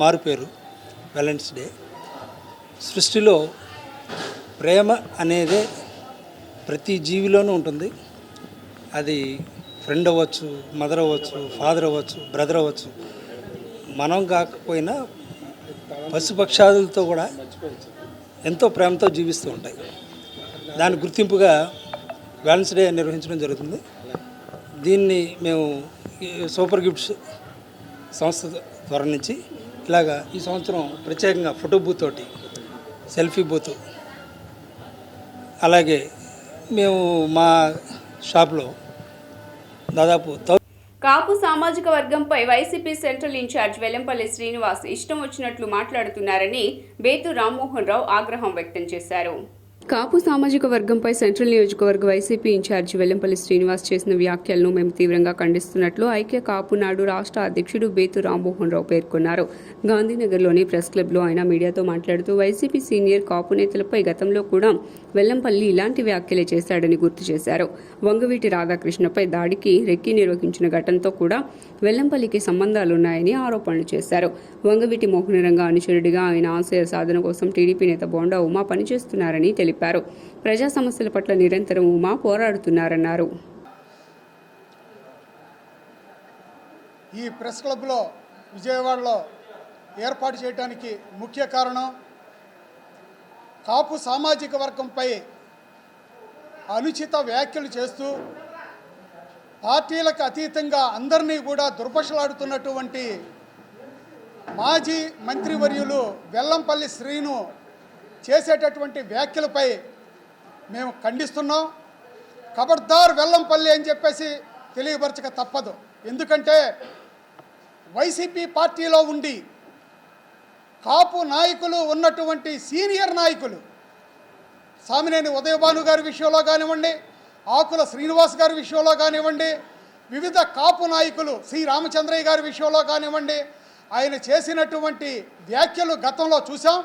మారు పేరు వ్యాలెన్స్ డే. సృష్టిలో ప్రేమ అనేదే ప్రతి జీవిలోనూ ఉంటుంది. అది ఫ్రెండ్ అవ్వచ్చు, మదర్ అవ్వచ్చు, ఫాదర్ అవ్వచ్చు, బ్రదర్ అవ్వచ్చు. మనం కాకపోయినా పశుపక్షాదులతో కూడా ఎంతో ప్రేమతో జీవిస్తూ ఉంటాయి. దాని గుర్తింపుగా వ్యాలెన్స్ డే నిర్వహించడం జరుగుతుంది. దీన్ని మేము సూపర్ గిఫ్ట్స్ సంస్థ త్వర నుంచి ఇలాగా ఈ సంవత్సరం ప్రత్యేకంగా ఫోటో బూత్ తోటి, సెల్ఫీ బూత్, అలాగే మేము మా షాప్లో దాదాపు కాపు సామాజిక వర్గంపై YCP central incharge Vellampalli Srinivas ఇష్టం వచ్చినట్లు మాట్లాడుతున్నారని బేతు రామ్మోహన్ రావు ఆగ్రహం వ్యక్తం చేశారు. కాపు సామాజిక వర్గంపై సెంట్రల్ నియోజకవర్గ వైసీపీ ఇన్ఛార్జి వెల్లంపల్లి శ్రీనివాస్ చేసిన వ్యాఖ్యలను మేము తీవ్రంగా ఖండిస్తున్నట్లు ఐక్య కాపు నాడు రాష్ట్ర అధ్యక్షుడు బేతు రామ్మోహన్ రావు పేర్కొన్నారు. గాంధీనగర్లోని ప్రెస్ క్లబ్లో ఆయన మీడియాతో మాట్లాడుతూ వైసీపీ సీనియర్ కాపు నేతలపై గతంలో కూడా వెల్లంపల్లి ఇలాంటి వ్యాఖ్యలే చేశాడని గుర్తు చేశారు. వంగవీటి రాధాకృష్ణపై దాడికి రెక్కి నిర్వహించిన ఘటనతో కూడా వెల్లంపల్లికి సంబంధాలున్నాయని ఆరోపణలు చేశారు. వంగవీటి మోహనరంగ అనుచరుడిగా ఆయన ఆశయ సాధన కోసం టీడీపీ నేత బోండా ఉమా పనిచేస్తున్నారని తెలిపారు. ప్రజా సమస్యల పట్ల నిరంతరం ఉమా పోరాడుతున్నారన్నారు. ఈ ప్రెస్ క్లబ్లో విజయవాడలో ఏర్పాటు చేయడానికి ముఖ్య కారణం కాపు సామాజిక వర్గంపై అనుచిత వ్యాఖ్యలు చేస్తూ పార్టీలకు అతీతంగా అందరినీ కూడా దుర్భషలాడుతున్నటువంటి మాజీ మంత్రివర్యులు వెల్లంపల్లి శ్రీను చేసేటటువంటి వ్యాఖ్యలపై మేము ఖండిస్తున్నాం. ఖబర్దార్ వెల్లంపల్లి అని చెప్పేసి తెలియపరచక తప్పదు. ఎందుకంటే వైసీపీ పార్టీలో ఉండి కాపు నాయకులు ఉన్నటువంటి సీనియర్ నాయకులు సామినేని ఉదయభాను గారి విషయంలో కానివ్వండి, ఆకుల శ్రీనివాస్ గారి విషయంలో కానివ్వండి, వివిధ కాపు నాయకులు సి రామచంద్రయ్య గారి విషయంలో కానివ్వండి, ఆయన చేసినటువంటి వ్యాఖ్యలు గతంలో చూసాం.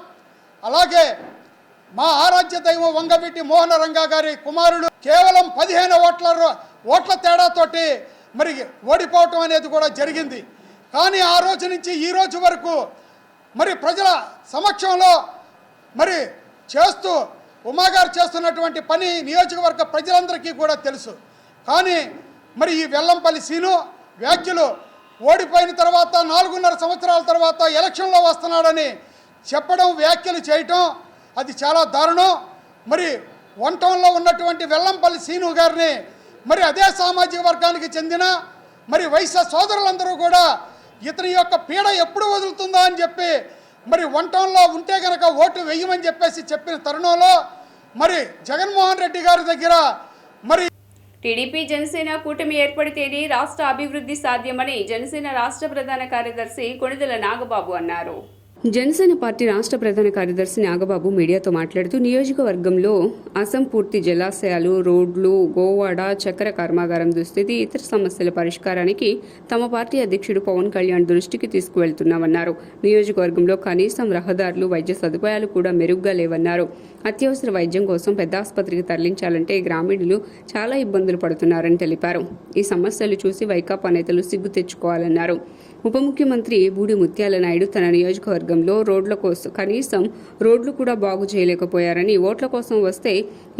అలాగే మా ఆరాధ్య దైవం వంగవీటి మోహనరంగ గారి కుమారుడు కేవలం 15 ఓట్ల తేడాతోటి మరి ఓడిపోవటం అనేది కూడా జరిగింది. కానీ ఆ రోజు నుంచి ఈ రోజు వరకు మరి ప్రజల సమక్షంలో మరి చేస్తూ ఉమాగారు చేస్తున్నటువంటి పని నియోజకవర్గ ప్రజలందరికీ కూడా తెలుసు. కానీ మరి ఈ వెల్లంపల్లి సీను వ్యాఖ్యలు ఓడిపోయిన తర్వాత 4.5 సంవత్సరాల తర్వాత ఎలక్షన్లో వస్తున్నాడని చెప్పడం, వ్యాఖ్యలు చేయటం అది చాలా దారుణం. మరి వన్ టౌన్లో ఉన్నటువంటి వెల్లంపల్లి సీను గారిని మరి అదే సామాజిక వర్గానికి చెందిన మరి వైశ్య సోదరులందరూ కూడా ఇతని యొక్క పీడ ఎప్పుడు వదులుతుందా అని చెప్పి మరి వన్ టౌన్లో ఉంటే కనుక ఓటు వేయమని చెప్పేసి చెప్పిన తరుణంలో మరి జగన్మోహన్ రెడ్డి గారి దగ్గర మరి టీడీపీ జనసేన కూటమి ఏర్పడితేనే రాష్ట్ర అభివృద్ధి సాధ్యమని జనసేన రాష్ట్ర ప్రధాన కార్యదర్శి కొణిదెల నాగబాబు అన్నారు. జనసేన పార్టీ రాష్ట్ర ప్రధాన కార్యదర్శి నాగబాబు మీడియాతో మాట్లాడుతూ నియోజకవర్గంలో అసంపూర్తి జలాశయాలు, రోడ్లు, గోవాడ చక్కెర కర్మాగారం దుస్థితి, ఇతర సమస్యల పరిష్కారానికి తమ పార్టీ అధ్యక్షుడు పవన్ కళ్యాణ్ దృష్టికి తీసుకువెళ్తున్నామన్నారు. నియోజకవర్గంలో కనీసం రహదారులు, వైద్య సదుపాయాలు కూడా మెరుగ్గా లేవన్నారు. అత్యవసర వైద్యం కోసం పెద్ద ఆసుపత్రికి తరలించాలంటే గ్రామీణులు చాలా ఇబ్బందులు పడుతున్నారని తెలిపారు. ఈ సమస్యలు చూసి వైకాపా నేతలు సిగ్గు తెచ్చుకోవాలన్నారు. ఉప ముఖ్యమంత్రి బూడి ముత్యాల నాయుడు తన నియోజకవర్గంలో రోడ్ల కోసం కనీసం రోడ్లు కూడా బాగు చేయలేకపోయారని, ఓట్ల కోసం వస్తే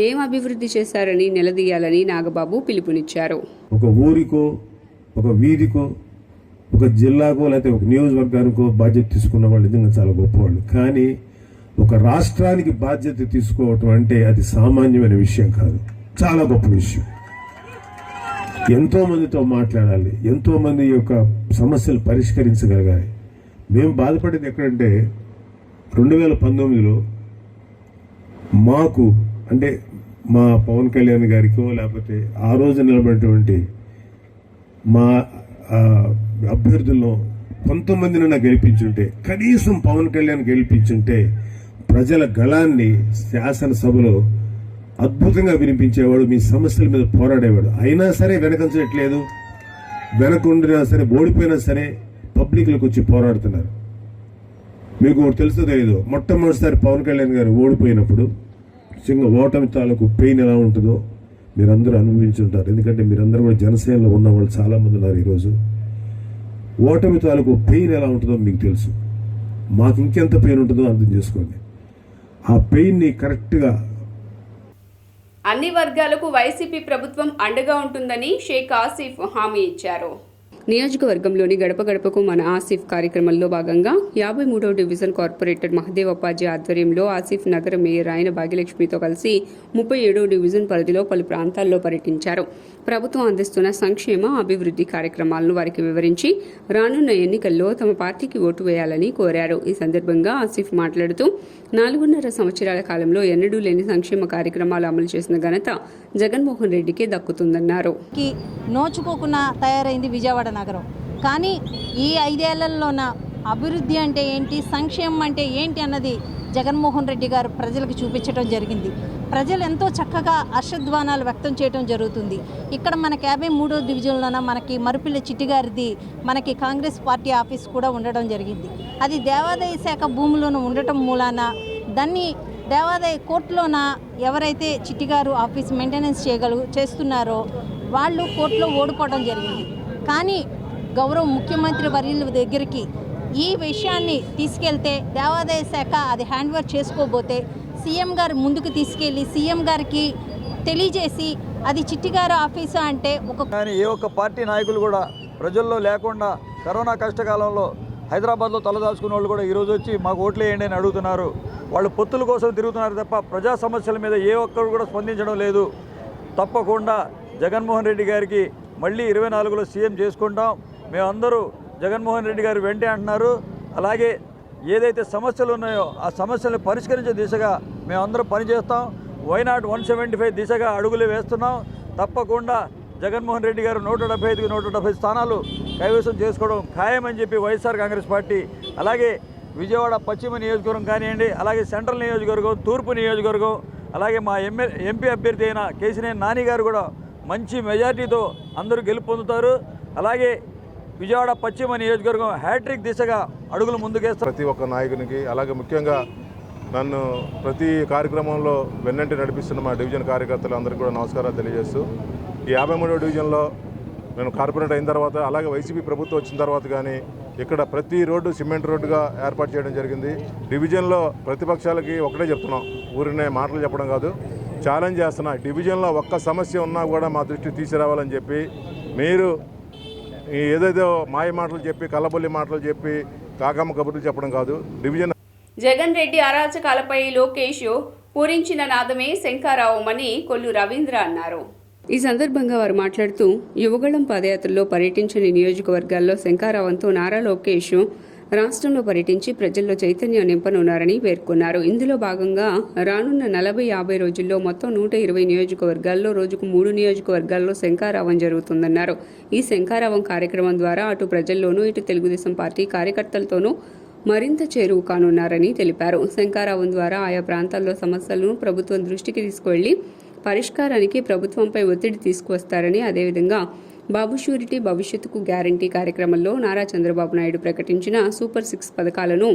ఏం అభివృద్ధి చేశారని నిలదీయాలని నాగబాబు పిలుపునిచ్చారు. ఒక ఊరికో, ఒక వీధికో, ఒక జిల్లాకో లేకపోతే ఒక నియోజకవర్గానికో బాధ్యత తీసుకున్న వాళ్ళు నిజంగా చాలా గొప్పవాళ్ళు. కానీ ఒక రాష్ట్రానికి బాధ్యత తీసుకోవటం అంటే అది సామాన్యమైన విషయం కాదు, చాలా గొప్ప విషయం. ఎంతో మందితో మాట్లాడాలి, ఎంతో మంది యొక్క సమస్యలు పరిష్కరించగలగాలి. మేము బాధపడేది ఎక్కడంటే 2019లో మాకు అంటే మా పవన్ కళ్యాణ్ గారికో లేకపోతే ఆ రోజు నిలబడినటువంటి మా అభ్యర్థుల్లో కొంతమందిని గెలిపించుంటే, కనీసం పవన్ కళ్యాణ్ గెలిపించుంటే ప్రజల గళాన్ని శాసనసభలో అద్భుతంగా వినిపించేవాడు, మీ సమస్యల మీద పోరాడేవాడు. అయినా సరే వెనకంచట్లేదు, వెనకుండినా సరే, ఓడిపోయినా సరే పబ్లిక్లకు వచ్చి పోరాడుతున్నారు. మీకు తెలుసో తెలీదు, మొట్టమొదటిసారి పవన్ కళ్యాణ్ గారు ఓడిపోయినప్పుడు ఓటమి తాలూకు పెయిన్ ఎలా ఉంటుందో మీరందరూ అనుభవించుంటారు. ఎందుకంటే మీరందరూ కూడా జనసేనలో ఉన్న వాళ్ళు చాలామంది ఉన్నారు. ఈరోజు ఓటమి తాలూకు పెయిన్ ఎలా ఉంటుందో మీకు తెలుసు, మాకు ఇంకెంత పెయిన్ ఉంటుందో అర్థం చేసుకోండి. ఆ పెయిన్ని కరెక్ట్గా అన్ని వర్గాలకు వైసీపీ ప్రభుత్వం అండగా ఉంటుందని షేక్ ఆసిఫ్ హామీ ఇచ్చారు. నియోజకవర్గంలోని గడప గడపకు మన ఆసిఫ్ కార్యక్రమంలో భాగంగా 53వ డివిజన్ కార్పొరేటర్ మహదేవ్ అప్పాజీ ఆధ్వర్యంలో ఆసిఫ్ నగర మేయర్ ఆయన భాగ్యలక్ష్మితో కలిసి 37వ డివిజన్ పరిధిలో పలు ప్రాంతాల్లో పర్యటించారు. ప్రభుత్వం అందిస్తున్న సంక్షేమ అభివృద్ధి కార్యక్రమాలను వారికి వివరించి రానున్న ఎన్నికల్లో తమ పార్టీకి ఓటు వేయాలని కోరారు. ఈ సందర్భంగా ఆసిఫ్ మాట్లాడుతూ 4.5 సంవత్సరాల కాలంలో ఎన్నడూ లేని సంక్షేమ కార్యక్రమాలు అమలు చేసిన ఘనత జగన్మోహన్ రెడ్డికే దక్కుతుందన్నారు. నోచుకోకుండా తయారైంది విజయవాడ నగరం. కానీ ఈ 5 ఏళ్లలోన అభివృద్ధి అంటే ఏంటి, సంక్షేమం అంటే ఏంటి అన్నది జగన్మోహన్ రెడ్డి గారు ప్రజలకు చూపించడం జరిగింది. ప్రజలు ఎంతో చక్కగా హర్షధ్వానాలు వ్యక్తం చేయడం జరుగుతుంది. ఇక్కడ మనకి 53వ డివిజన్లోన మనకి మరుపిల్లి చిట్టిగారిది మనకి కాంగ్రెస్ పార్టీ ఆఫీస్ కూడా ఉండడం జరిగింది. అది దేవాదాయ శాఖ భూమిలోనూ ఉండటం మూలాన దాన్ని దేవాదాయ కోర్టులోన ఎవరైతే చిట్టిగారు ఆఫీస్ మెయింటెనెన్స్ చేస్తున్నారో వాళ్ళు కోర్టులో ఓడిపోవడం జరిగింది. కానీ గౌరవ ముఖ్యమంత్రి వర్యుల దగ్గరికి ఈ విషయాన్ని తీసుకెళ్తే దేవాదాయ శాఖ అది హ్యాండ్ ఓవర్ చేసుకోబోతే సీఎం గారు ముందుకు తీసుకెళ్ళి సీఎం గారికి తెలియజేసి అది చిట్టిగారు ఆఫీసు అంటే కానీ ఏ ఒక్క పార్టీ నాయకులు కూడా ప్రజల్లో లేకుండా కరోనా కష్టకాలంలో హైదరాబాద్లో తలదాచుకున్న వాళ్ళు కూడా ఈరోజు వచ్చి మాకు ఓట్లు వేయండి అని అడుగుతున్నారు. వాళ్ళు పొత్తుల కోసం తిరుగుతున్నారు తప్ప ప్రజా సమస్యల మీద ఏ ఒక్కరు కూడా స్పందించడం లేదు. తప్పకుండా జగన్మోహన్ రెడ్డి గారికి మళ్ళీ 24లో సీఎం చేసుకుంటాం. మేమందరూ జగన్మోహన్ రెడ్డి గారు వెంటే అంటున్నారు. అలాగే ఏదైతే సమస్యలు ఉన్నాయో ఆ సమస్యలను పరిష్కరించే దిశగా మేమందరం పనిచేస్తాం. వైనాట్ 175 దిశగా అడుగులు వేస్తున్నాం. తప్పకుండా జగన్మోహన్ రెడ్డి గారు 175కి 170 స్థానాలు కైవసం చేసుకోవడం ఖాయమని చెప్పి వైఎస్ఆర్ కాంగ్రెస్ పార్టీ, అలాగే విజయవాడ పశ్చిమ నియోజకవర్గం కానివ్వండి, అలాగే సెంట్రల్ నియోజకవర్గం, తూర్పు నియోజకవర్గం, అలాగే మా ఎంపీ అభ్యర్థి అయిన కేసినేని నాని గారు కూడా మంచి మెజార్టీతో అందరూ గెలుపొందుతారు. అలాగే విజయవాడ పశ్చిమ నియోజకవర్గం హ్యాట్రిక్ దిశగా అడుగులు ముందుకేస్తారు. ప్రతి ఒక్క నాయకునికి, అలాగే ముఖ్యంగా నన్ను ప్రతి కార్యక్రమంలో వెన్నంటి నడిపిస్తున్న మా డివిజన్ కార్యకర్తలు అందరికీ కూడా నమస్కారాలు తెలియజేస్తూ, ఈ 53వ డివిజన్లో నేను కార్పొరేట్ అయిన తర్వాత, అలాగే వైసీపీ ప్రభుత్వం వచ్చిన తర్వాత కానీ ఇక్కడ ప్రతి రోడ్డు సిమెంట్ రోడ్డుగా ఏర్పాటు చేయడం జరిగింది. డివిజన్లో ప్రతిపక్షాలకి ఒకటే చెప్తున్నాం, ఊరినే మాటలు చెప్పడం కాదు, ఛాలెంజ్ చేస్తున్నా. డివిజన్లో ఒక్క సమస్య ఉన్నా కూడా మా దృష్టికి తీసుకురావాలని చెప్పి, మీరు ఏదైతే మాయ మాటలు చెప్పి, కల్లబొల్లి మాటలు చెప్పి, కాకమ్మ కబుర్లు చెప్పడం కాదు. డివిజన్ జగన్ రెడ్డి అరాచకాలపై లోకేష్ పూరించిన నాదమే శంఖారావమని కొల్లు రవీంద్ర అన్నారు. ఈ సందర్భంగా వారు మాట్లాడుతూ యువగళం పాదయాత్రలో పర్యటించని నియోజకవర్గాల్లో శంఖారావంతో నారా లోకేష్ రాష్ట్రంలో పర్యటించి ప్రజల్లో చైతన్యం నింపనున్నారని పేర్కొన్నారు. ఇందులో భాగంగా రానున్న 40-50 రోజుల్లో మొత్తం 120 నియోజకవర్గాల్లో రోజుకు 3 నియోజకవర్గాల్లో శంఖారావం జరుగుతుందన్నారు. ఈ శంఖారావం కార్యక్రమం ద్వారా అటు ప్రజల్లోనూ ఇటు తెలుగుదేశం పార్టీ కార్యకర్తలతోనూ మరింత చేరువు కానున్నారని తెలిపారు. శంఖారావం ద్వారా ఆయా ప్రాంతాల్లో సమస్యలను ప్రభుత్వం దృష్టికి తీసుకువెళ్లి పరిష్కారానికి ప్రభుత్వంపై ఒత్తిడి తీసుకువస్తారని, అదేవిధంగా బాబు షూరిటీ భవిష్యత్తుకు గ్యారంటీ కార్యక్రమంలో నారా చంద్రబాబు నాయుడు ప్రకటించిన సూపర్ 6 పథకాలను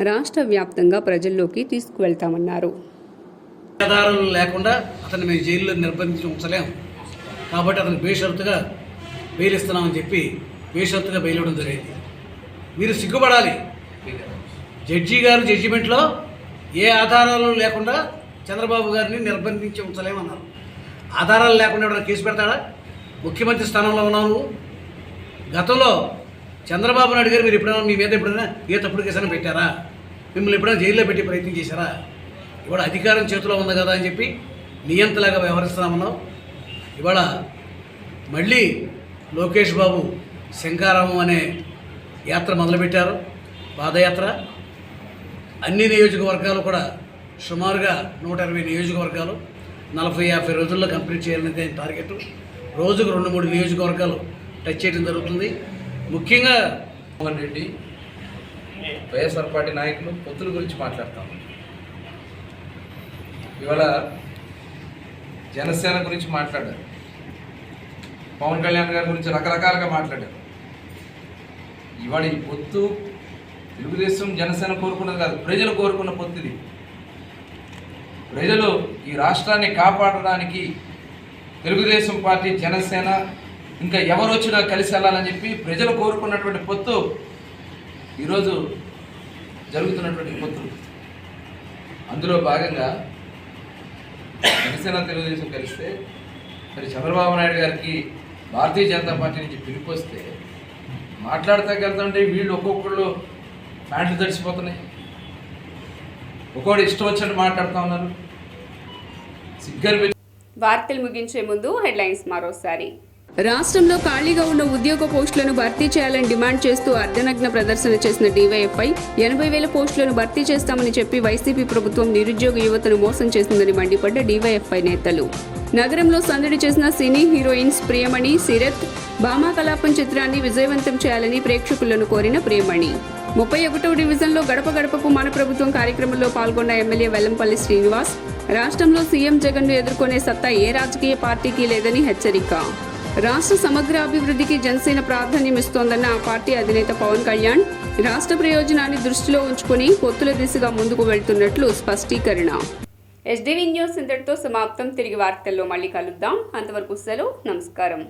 రాష్ట్ర వ్యాప్తంగా ప్రజల్లోకి తీసుకువెళ్తామన్నారు. ఆధారాలు లేకుండా అతన్ని మేము జైల్లో నిర్బంధించి ఉంచలేము కాబట్టి అతను బేషరతుగా బెయిల్ ఇస్తున్నామని చెప్పి బేషరతుగా బెయిల్ ఇవ్వడం జరిగింది. మీరు సిగ్గుపడాలి. జడ్జి గారు జడ్జిమెంట్లో ఏ ఆధారాలు లేకుండా చంద్రబాబు గారిని నిర్బంధించి ఉంచలేమన్నారు. ఆధారాలు లేకుండా ఎవరైనా కేసు పెడతాడా? ముఖ్యమంత్రి స్థానంలో ఉన్నావు. గతంలో చంద్రబాబు నాయుడు గారు మీరు ఎప్పుడైనా మీ మీద ఎప్పుడైనా ఏ తప్పుడు కేసైనా పెట్టారా? మిమ్మల్ని ఎప్పుడైనా జైల్లో పెట్టి ప్రయత్నం చేశారా? ఇవాళ అధికారం చేతిలో ఉంది కదా అని చెప్పి నియంతలాగా వ్యవహరిస్తున్నామన్నావు. ఇవాళ మళ్ళీ లోకేష్ బాబు శంకారామం అనే యాత్ర మొదలుపెట్టారు, పాదయాత్ర. అన్ని నియోజకవర్గాలు కూడా సుమారుగా 120 నియోజకవర్గాలు 40-50 రోజుల్లో కంప్లీట్ చేయాలనేది టార్గెట్. రోజుకు 2-3 నియోజకవర్గాలు టచ్ చేయడం జరుగుతుంది. ముఖ్యంగా మోహన్ రెడ్డి వైఎస్ఆర్ పార్టీ నాయకులు పొత్తుల గురించి మాట్లాడతాం. ఇవాళ జనసేన గురించి మాట్లాడారు, పవన్ కళ్యాణ్ గారి గురించి రకరకాలుగా మాట్లాడారు. ఇవాళ ఈ పొత్తు తెలుగుదేశం జనసేన కోరుకున్నది కాదు, ప్రజలు కోరుకున్న పొత్తు ఇది. ప్రజలు ఈ రాష్ట్రాన్ని కాపాడడానికి తెలుగుదేశం పార్టీ, జనసేన ఇంకా ఎవరు వచ్చినా కలిసి వెళ్ళాలని చెప్పి ప్రజలు కోరుకున్నటువంటి పొత్తు ఈరోజు జరుగుతున్నటువంటి పొత్తు. అందులో భాగంగా జనసేన తెలుగుదేశం కలిస్తే మరి చంద్రబాబు నాయుడు గారికి భారతీయ జనతా పార్టీ నుంచి పిలుపు వస్తే మాట్లాడతాకెళ్తుంటే వీళ్ళు ఒక్కొక్కళ్ళు ప్యాంట్లు తడిసిపోతున్నాయి, ఒక్కొక్కడు ఇష్టం వచ్చినట్టు మాట్లాడుతూ ఉన్నారు. సిగ్గర్ వార్తలు ముగించే ముందు హెడ్లైన్స్ మరోసారి. రాష్ట్రంలో ఖాళీగా ఉన్న ఉద్యోగ పోస్టులను భర్తీ చేయాలని డిమాండ్ చేస్తూ అర్ధనగ్న ప్రదర్శన చేసిన డీవైఎఫ్ఐ 80,000 పోస్టులను భర్తీ చేస్తామని చెప్పి వైసీపీ ప్రభుత్వం నిరుద్యోగ యువతను మోసం చేసిందని మండిపడ్డ డీవైఎఫ్ఐ నేతలు. నగరంలో సందడి చేసిన సినీ హీరోయిన్స్ ప్రియమణి, సిరత్, భామా కలాపం చిత్రాన్ని విజయవంతం చేయాలని ప్రేక్షకులను కోరిన ప్రియమణి. 31వ డివిజన్లో గడప గడపకు మన ప్రభుత్వం కార్యక్రమంలో పాల్గొన్న ఎమ్మెల్యే వెల్లంపల్లి శ్రీనివాస్. రాష్ట్రంలో సీఎం జగన్ను ఎదుర్కొనే సత్తా ఏ రాజకీయ పార్టీకి లేదని హెచ్చరిక. రాష్ట్ర సమగ్ర అభివృద్ధికి జనసేన ప్రాధాన్యమిస్తోందన్న ఆ పార్టీ అధినేత పవన్ కళ్యాణ్ రాష్ట్ర ప్రయోజనాన్ని దృష్టిలో ఉంచుకుని పొత్తుల దిశగా ముందుకు వెళ్తున్నట్లు స్పష్టీకరణ. ఎస్డీవీ న్యూస్ ఇంతటితో సమాప్తం. తిరిగి వార్తల్లో మళ్ళీ కలుద్దాం. అంతవరకు సెలవు. నమస్కారం.